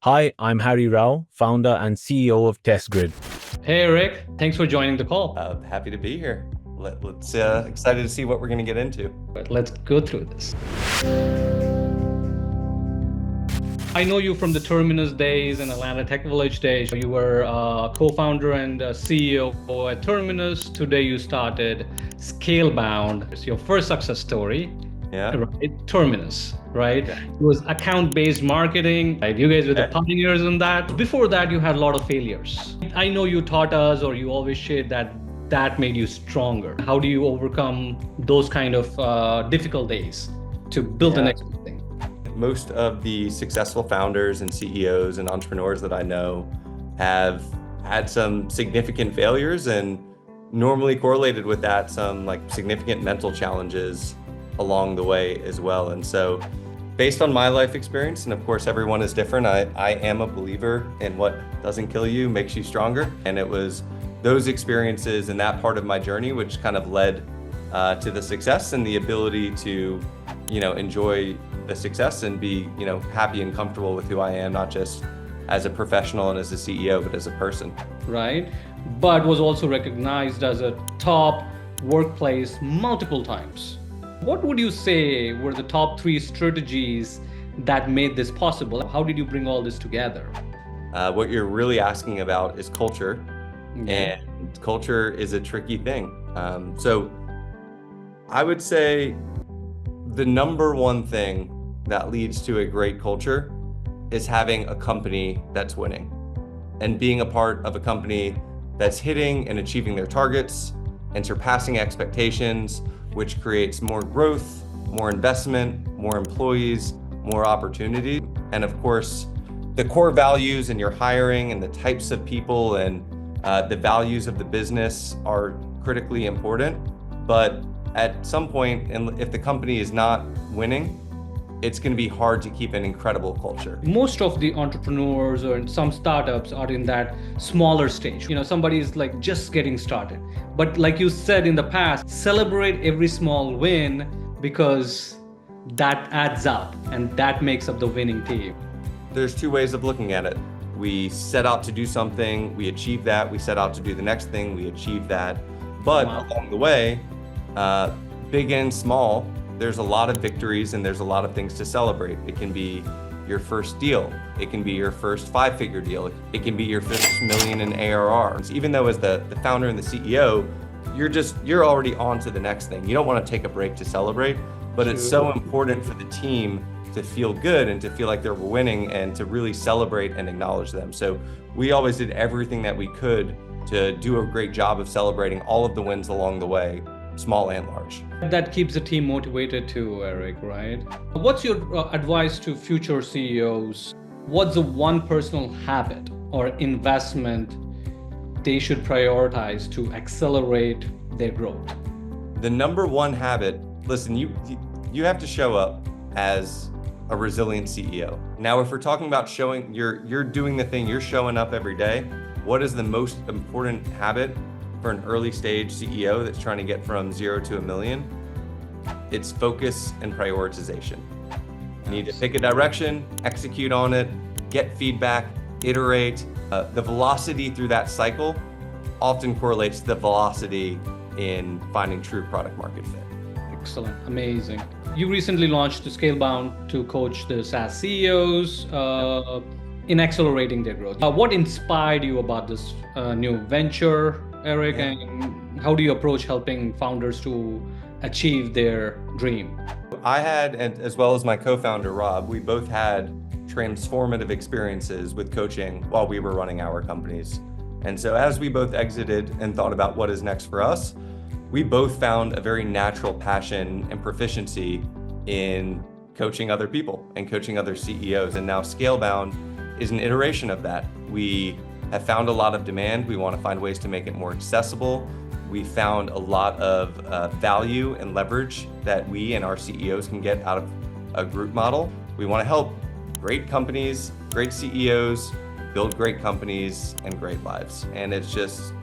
Hi, I'm Harry Rao, founder and CEO of TestGrid. Hey, Rick. Thanks for joining the call. Happy to be here. Let's excited to see what we're going to get into. Let's go through this. I know you from the Terminus days and Atlanta Tech Village days. You were co-founder and CEO at Terminus. Today you started Scalebound. It's your first success story. Yeah. Right? Terminus, right? Okay. It was account-based marketing. Right? You guys were the pioneers in that. Before that, you had a lot of failures. I know you taught us, or you always shared that made you stronger. How do you overcome those kind of difficult days to build the next thing? Most of the successful founders and CEOs and entrepreneurs that I know have had some significant failures, and normally correlated with that some like significant mental challenges along the way as well. And so based on my life experience, and of course everyone is different, I am a believer in what doesn't kill you makes you stronger. And it was those experiences and that part of my journey which kind of led to the success and the ability to, enjoy the success and be, happy and comfortable with who I am, not just as a professional and as a CEO, but as a person. Right. But was also recognized as a top workplace multiple times. What would you say were the top 3 strategies that made this possible? How did you bring all this together? What you're really asking about is culture. Okay. And culture is a tricky thing. So I would say the number one thing that leads to a great culture is having a company that's winning and being a part of a company that's hitting and achieving their targets and surpassing expectations, which creates more growth, more investment, more employees, more opportunity. And of course, the core values in your hiring and the types of people and the values of the business are critically important. But at some point, and if the company is not winning, it's going to be hard to keep an incredible culture. Most of the entrepreneurs or some startups are in that smaller stage. Somebody is like just getting started. But like you said in the past, celebrate every small win because that adds up and that makes up the winning team. There's 2 ways of looking at it. We set out to do something, we achieve that. We set out to do the next thing, we achieve that. But along the way, big and small, there's a lot of victories and there's a lot of things to celebrate. It can be your first deal. It can be your first 5-figure deal. It can be your first $1 million in ARR. Even though as the founder and the CEO, you're already on to the next thing. You don't want to take a break to celebrate, but it's so important for the team to feel good and to feel like they're winning and to really celebrate and acknowledge them. So we always did everything that we could to do a great job of celebrating all of the wins along the way, small and large. That keeps the team motivated too, Eric, right? What's your advice to future CEOs? What's the one personal habit or investment they should prioritize to accelerate their growth? The number one habit, listen, you have to show up as a resilient CEO. Now, if we're talking about showing you're doing the thing, you're showing up every day, what is the most important habit for an early stage CEO that's trying to get from 0 to $1 million? It's focus and prioritization. You need to pick a direction, execute on it, get feedback, iterate. The velocity through that cycle often correlates to the velocity in finding true product market fit. Excellent, amazing. You recently launched Scalebound to coach the SaaS CEOs in accelerating their growth. What inspired you about this new venture, Eric, and how do you approach helping founders to achieve their dream? I had, and as well as my co-founder, Rob, we both had transformative experiences with coaching while we were running our companies. And so as we both exited and thought about what is next for us, we both found a very natural passion and proficiency in coaching other people and coaching other CEOs. And now Scalebound is an iteration of that. We have found a lot of demand. We want to find ways to make it more accessible. We found a lot of value and leverage that we and our CEOs can get out of a group model. We want to help great companies, great CEOs, build great companies and great lives. And it's just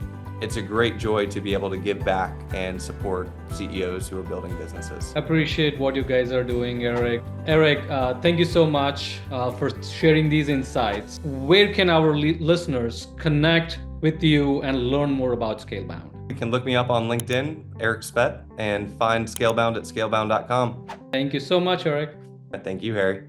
it's a great joy to be able to give back and support CEOs who are building businesses. Appreciate what you guys are doing, Eric. Eric, thank you so much for sharing these insights. Where can our listeners connect with you and learn more about Scalebound? You can look me up on LinkedIn, Eric Spett, and find Scalebound at scalebound.com. Thank you so much, Eric. Thank you, Harry.